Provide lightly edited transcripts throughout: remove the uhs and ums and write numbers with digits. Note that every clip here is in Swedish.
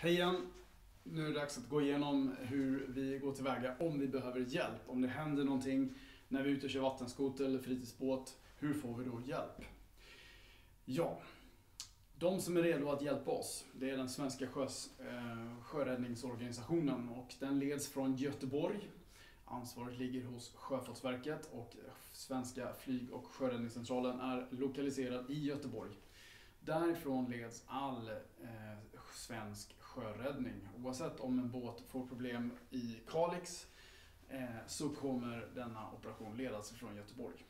Hej igen! Nu är det dags att gå igenom hur vi går tillväga om vi behöver hjälp. Om det händer någonting när vi är ute och kör vattenskoter eller fritidsbåt, hur får vi då hjälp? Ja, de som är redo att hjälpa oss, det är den svenska sjöräddningsorganisationen och den leds från Göteborg. Ansvaret ligger hos Sjöfartsverket och Svenska flyg- och sjöräddningscentralen är lokaliserad i Göteborg. Därifrån leds all svensk sjöräddning. Oavsett om en båt får problem i Kalix så kommer denna operation ledas från Göteborg.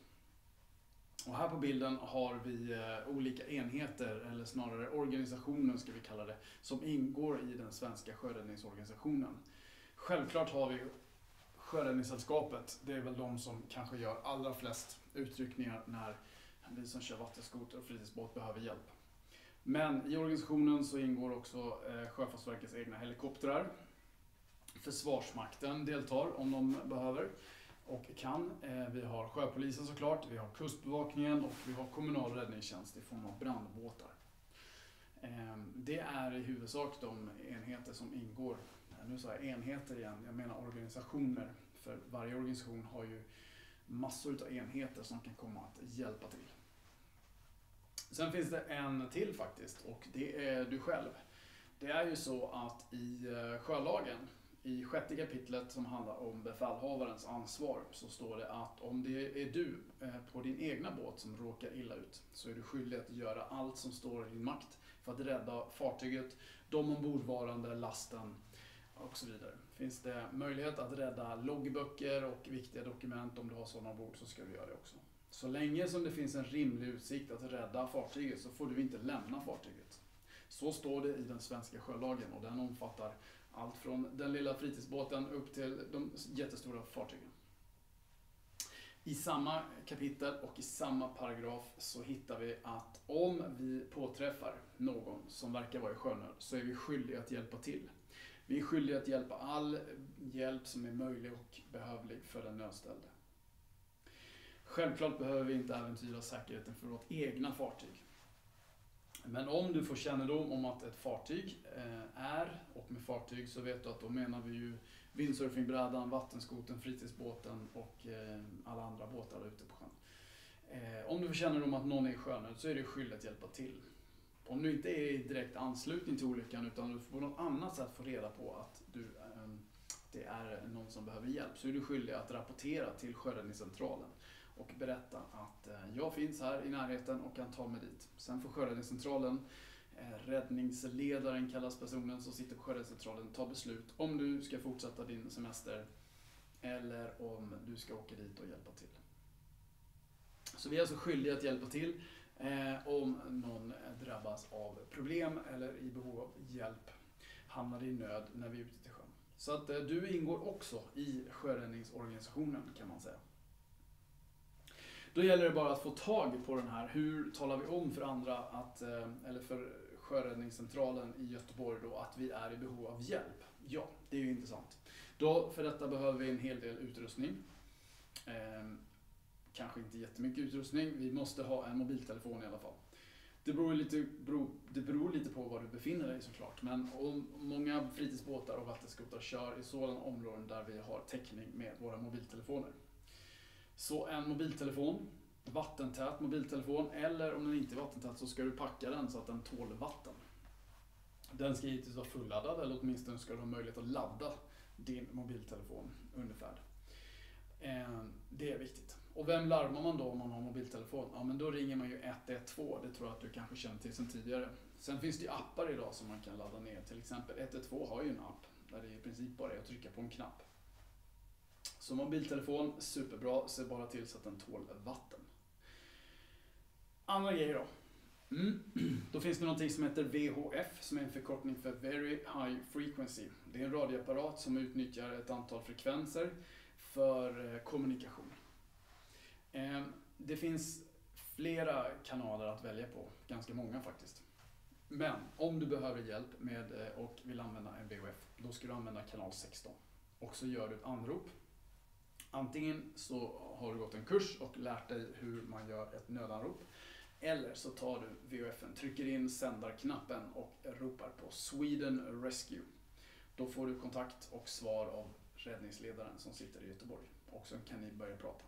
Och här på bilden har vi olika enheter, eller snarare organisationer ska vi kalla det, som ingår i den svenska sjöräddningsorganisationen. Självklart har vi Sjöräddningssällskapet, det är väl de som kanske gör allra flest utryckningar när vi som kör vattenskoter och fritidsbåt behöver hjälp. Men i organisationen så ingår också Sjöfartsverkets egna helikoptrar. Försvarsmakten deltar om de behöver och kan. Vi har sjöpolisen såklart, vi har kustbevakningen och vi har kommunal räddningstjänst i form av brandbåtar. Det är i huvudsak de enheter som ingår. Nu sa jag enheter igen, jag menar organisationer. För varje organisation har ju massor av enheter som kan komma att hjälpa till. Sen finns det en till faktiskt och det är du själv. Det är ju så att i sjölagen, i 6:e kapitlet som handlar om befälhavarens ansvar, så står det att om det är du på din egna båt som råkar illa ut så är du skyldig att göra allt som står i din makt för att rädda fartyget, de ombordvarande, lasten och så vidare. Finns det möjlighet att rädda loggböcker och viktiga dokument om du har sådana ombord så ska du göra det också. Så länge som det finns en rimlig utsikt att rädda fartyget så får du inte lämna fartyget. Så står det i den svenska sjölagen och den omfattar allt från den lilla fritidsbåten upp till de jättestora fartygen. I samma kapitel och i samma paragraf så hittar vi att om vi påträffar någon som verkar vara i sjönöd så är vi skyldiga att hjälpa till. Vi är skyldiga att hjälpa all hjälp som är möjlig och behövlig för den nödställde. Självklart behöver vi inte äventyra säkerheten för vårt egna fartyg. Men om du får kännedom om att ett fartyg är, och med fartyg så vet du att då menar vi ju windsurfingbrädan, vattenskoten, fritidsbåten och alla andra båtar ute på sjön. Om du får kännedom om att någon är i sjönöd så är du skyldig att hjälpa till. Om du inte är i direkt anslutning till olyckan utan du på något annat sätt får reda på att det är någon som behöver hjälp så är du skyldig att rapportera till Sjöräddningscentralen och berätta att jag finns här i närheten och kan ta mig dit. Sen får Sjöräddningscentralen, räddningsledaren kallas personen som sitter på Sjöräddningscentralen, ta beslut om du ska fortsätta din semester eller om du ska åka dit och hjälpa till. Så vi är alltså skyldiga att hjälpa till om någon drabbas av problem eller i behov av hjälp, hamnar i nöd när vi är ute till sjön. Så att du ingår också i sjöräddningsorganisationen kan man säga. Då gäller det bara att få tag på den här. Hur talar vi om för andra att, eller för Sjöräddningscentralen i Göteborg då, att vi är i behov av hjälp? Ja, det är ju intressant. Då för detta behöver vi en hel del utrustning. Kanske inte jättemycket utrustning. Vi måste ha en mobiltelefon i alla fall. Det beror lite på var du befinner dig såklart. Men om många fritidsbåtar och vattenskotrar kör i sådana områden där vi har täckning med våra mobiltelefoner. Så en mobiltelefon, vattentät mobiltelefon, eller om den inte är vattentät så ska du packa den så att den tål vatten. Den ska givetvis vara fulladdad eller åtminstone ska du ha möjlighet att ladda din mobiltelefon under färd. Det är viktigt. Och vem larmar man då om man har mobiltelefon? Ja, men då ringer man ju 112, det tror jag att du kanske känner till sedan tidigare. Sen finns det ju appar idag som man kan ladda ner. Till exempel 112 har ju en app där det i princip bara är att trycka på en knapp. Så mobiltelefon, superbra, se bara till så att den tål vatten. Andra grejer då. Då finns det någonting som heter VHF som är en förkortning för Very High Frequency. Det är en radioapparat som utnyttjar ett antal frekvenser för kommunikation. Det finns flera kanaler att välja på, ganska många faktiskt. Men om du behöver hjälp med och vill använda en VHF, då ska du använda kanal 16. Och så gör du ett anrop. Antingen så har du gått en kurs och lärt dig hur man gör ett nödanrop. Eller så tar du VHFen, trycker in sändarknappen och ropar på Sweden Rescue. Då får du kontakt och svar av räddningsledaren som sitter i Göteborg. Och så kan ni börja prata.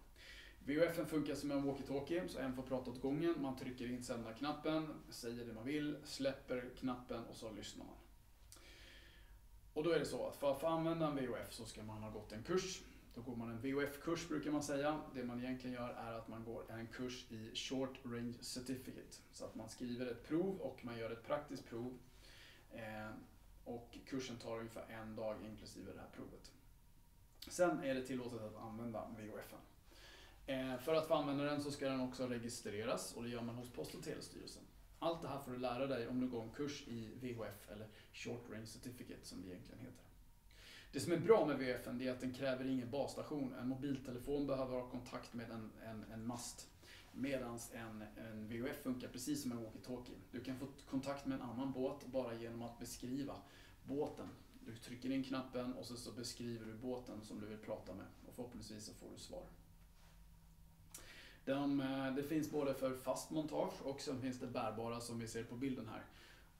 VHFen funkar som en walkie-talkie, så en får prata åt gången. Man trycker in sändarknappen, säger det man vill, släpper knappen och så lyssnar man. Och då är det så att för att få använda en VHF så ska man ha gått en kurs. Då går man en VHF-kurs brukar man säga. Det man egentligen gör är att man går en kurs i Short Range Certificate. Så att man skriver ett prov och man gör ett praktiskt prov. Och kursen tar ungefär en dag inklusive det här provet. Sen är det tillåtet att använda VHFen. För att få använda den så ska den också registreras och det gör man hos Post- och telestyrelsen. Allt det här får du lära dig om du går en kurs i VHF eller Short Range Certificate som det egentligen heter. Det som är bra med VHFen är att den kräver ingen basstation. En mobiltelefon behöver ha kontakt med en mast. Medan en VHF funkar precis som en walkie-talkie. Du kan få kontakt med en annan båt bara genom att beskriva båten. Du trycker in knappen och så beskriver du båten som du vill prata med. Och förhoppningsvis så får du svar. Det finns både för fast montage och sen finns det bärbara som vi ser på bilden här.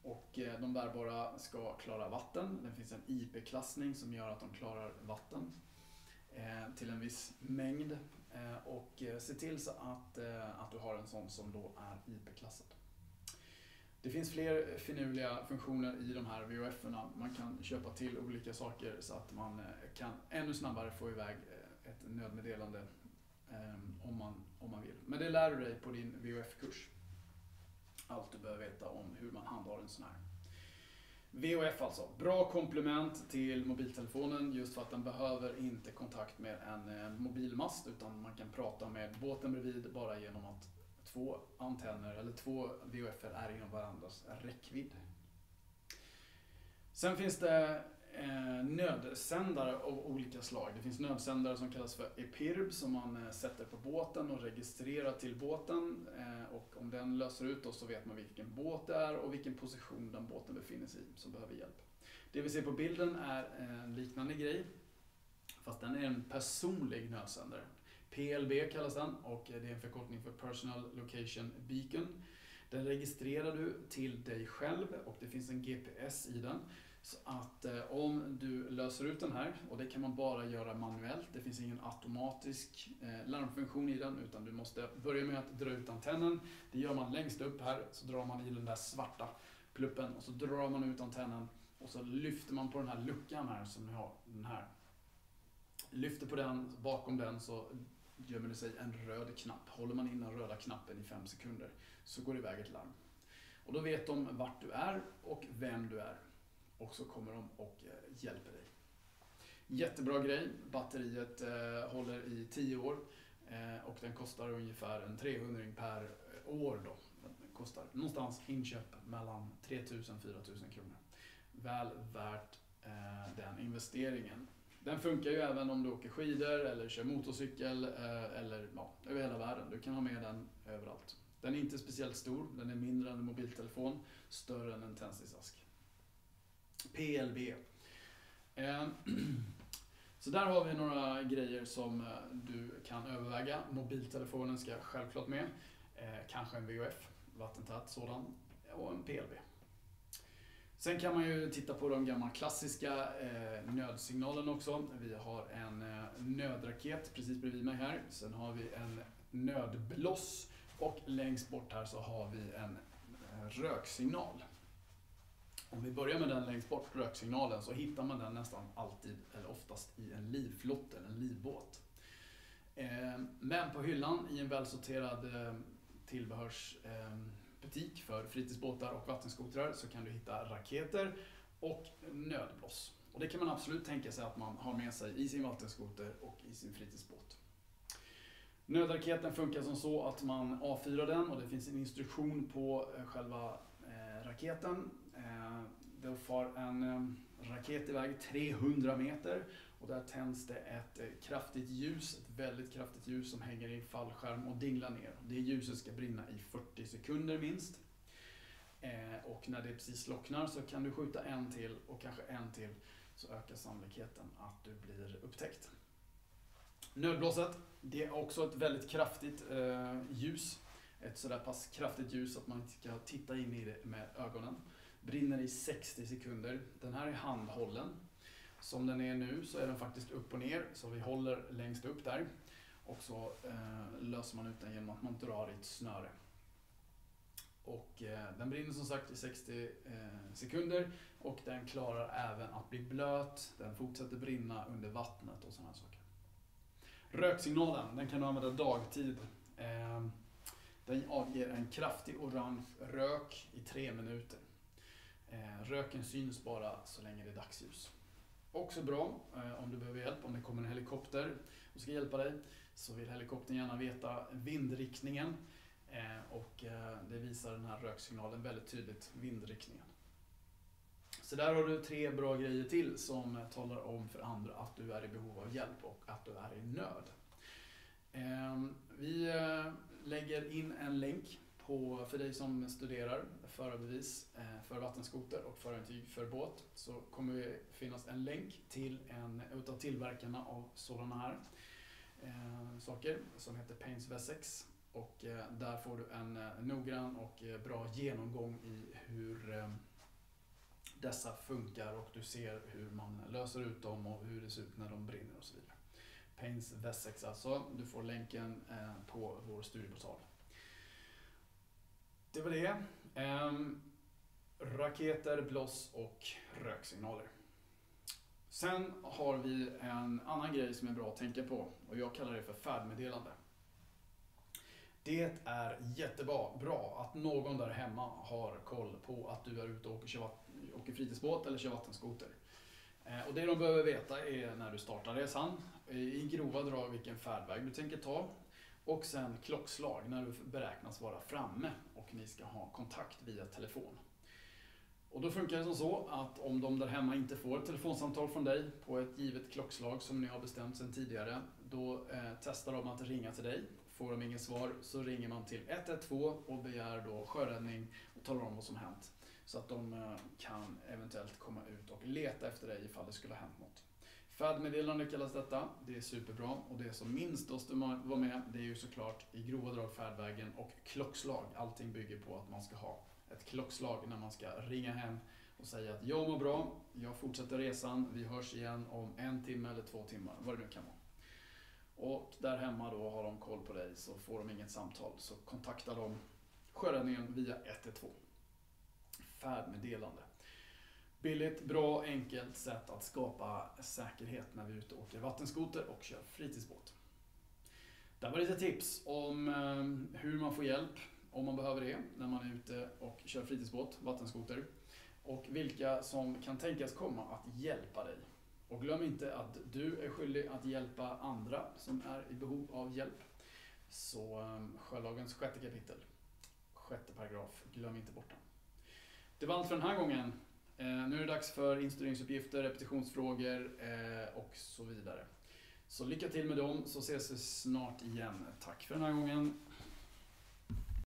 Och de bärbara ska klara vatten. Det finns en IP-klassning som gör att de klarar vatten till en viss mängd. Och se till så att du har en sån som då är IP-klassad. Det finns fler finurliga funktioner i de här VHF-erna. Man kan köpa till olika saker så att man kan ännu snabbare få iväg ett nödmeddelande om man vill. Men det lär du dig på din VHF-kurs. Allt du behöver veta om hur man handhar en sån här. VHF alltså, bra komplement till mobiltelefonen just för att den behöver inte kontakt med en mobilmast utan man kan prata med båten bredvid bara genom att två antenner eller två VHF är inom varandras räckvidd. Sen finns det nödsändare av olika slag. Det finns nödsändare som kallas för EPIRB som man sätter på båten och registrerar till båten. Och om den löser ut då så vet man vilken båt det är och vilken position den båten befinner sig i som behöver hjälp. Det vi ser på bilden är en liknande grej. Fast den är en personlig nödsändare. PLB kallas den och det är en förkortning för Personal Location Beacon. Den registrerar du till dig själv och det finns en GPS i den. Så att om du löser ut den här, och det kan man bara göra manuellt, det finns ingen automatisk larmfunktion i den utan du måste börja med att dra ut antennen. Det gör man längst upp här, så drar man i den där svarta pluppen och så drar man ut antennen och så lyfter man på den här luckan här som ni har, den här. Lyfter på den, bakom den så gömmer det sig en röd knapp. Håller man in den röda knappen i 5 sekunder så går det iväg ett larm. Och då vet de vart du är och vem du är. Och så kommer de och hjälper dig. Jättebra grej. Batteriet håller i 10 år och den kostar ungefär en 300 per år då. Den kostar någonstans inköp mellan 3 000 och 4 000 kronor. Väl värt den investeringen. Den funkar ju även om du åker skidor eller kör motorcykel eller över hela världen. Du kan ha med den överallt. Den är inte speciellt stor, den är mindre än en mobiltelefon, större än en tändsticksask. PLB. Så där har vi några grejer som du kan överväga. Mobiltelefonen ska självklart med. Kanske en VHF, vattentät sådan, och en PLB. Sen kan man ju titta på de gamla klassiska nödsignalen också. Vi har en nödraket precis bredvid mig här. Sen har vi en nödbloss och längst bort här så har vi en röksignal. Om vi börjar med den längst bort, röksignalen, så hittar man den nästan alltid eller oftast i en livflott eller en livbåt. Men på hyllan i en välsorterad tillbehörsbutik för fritidsbåtar och vattenskotrar så kan du hitta raketer och nödbloss. Och det kan man absolut tänka sig att man har med sig i sin vattenskoter och i sin fritidsbåt. Nödraketen funkar som så att man avfyrar den och det finns en instruktion på själva raketen. Då far en raket iväg 300 meter och där tänds det ett kraftigt ljus, ett väldigt kraftigt ljus som hänger i fallskärm och dinglar ner. Det ljuset ska brinna i 40 sekunder minst. Och när det precis slocknar så kan du skjuta en till och kanske en till, så ökar sannolikheten att du blir upptäckt. Nödblåset, det är också ett väldigt kraftigt ljus. ett sådär pass kraftigt ljus att man inte ska titta in i det med ögonen. Brinner i 60 sekunder. Den här är handhållen. Som den är nu så är den faktiskt upp och ner, så vi håller längst upp där. Och så löser man ut den genom att man drar i ett snöre. Och den brinner som sagt i 60 sekunder och den klarar även att bli blöt. Den fortsätter brinna under vattnet och sådana saker. Röksignalen, den kan du använda dagtid. Den avger en kraftig orange rök i 3 minuter. Röken syns bara så länge det är dagsljus. Också bra om du behöver hjälp, om det kommer en helikopter och ska hjälpa dig, så vill helikoptern gärna veta vindriktningen. Och det visar den här röksignalen väldigt tydligt, vindriktningen. Så där har du 3 bra grejer till som talar om för andra att du är i behov av hjälp och att du är i nöd. Vi lägger in en länk för dig som studerar förarbevis för vattenskoter och förintyg för båt, så kommer det finnas en länk till en utav tillverkarna av sådana här saker som heter Paynes Wessex. Och där får du en noggrann och bra genomgång i hur dessa funkar och du ser hur man löser ut dem och hur det ser ut när de brinner och så vidare. Paynes Wessex alltså, du får länken på vår studieportal. Det var det. Raketer, bloss och röksignaler. Sen har vi en annan grej som är bra att tänka på och jag kallar det för färdmeddelande. Det är jättebra att någon där hemma har koll på att du är ute och åker fritidsbåt eller kör vattenskoter. Och det de behöver veta är när du startar resan, i grova drag vilken färdväg du tänker ta och sen klockslag när du beräknas vara framme och ni ska ha kontakt via telefon. Och då funkar det som så att om de där hemma inte får ett telefonsamtal från dig på ett givet klockslag som ni har bestämt sedan tidigare, då testar de att ringa till dig. Får de ingen svar så ringer man till 112 och begär då sjöräddning och talar om vad som hänt. Så att de kan eventuellt komma ut och leta efter dig ifall det skulle ha hänt något. Färdmeddelande kallas detta, det är superbra och det som minst måste vara med, det är ju såklart i grova drag färdvägen och klockslag. Allting bygger på att man ska ha ett klockslag när man ska ringa hem och säga att jag mår bra, jag fortsätter resan, vi hörs igen om 1 timme eller 2 timmar, vad det nu kan vara. Och där hemma då har de koll på dig, så får de inget samtal så kontaktar de sjöräddningen via 112. Färdmeddelande. Billigt, bra, enkelt sätt att skapa säkerhet när vi är ute och åker vattenskoter och kör fritidsbåt. Det var lite tips om hur man får hjälp om man behöver det när man är ute och kör fritidsbåt, vattenskoter. Och vilka som kan tänkas komma att hjälpa dig. Och glöm inte att du är skyldig att hjälpa andra som är i behov av hjälp. Så sjölagens 6:e kapitel, 6:e paragraf, glöm inte bort den. Det var allt för den här gången. Nu är det dags för instuderingsuppgifter, repetitionsfrågor och så vidare. Så lycka till med dem så ses vi snart igen. Tack för den här gången.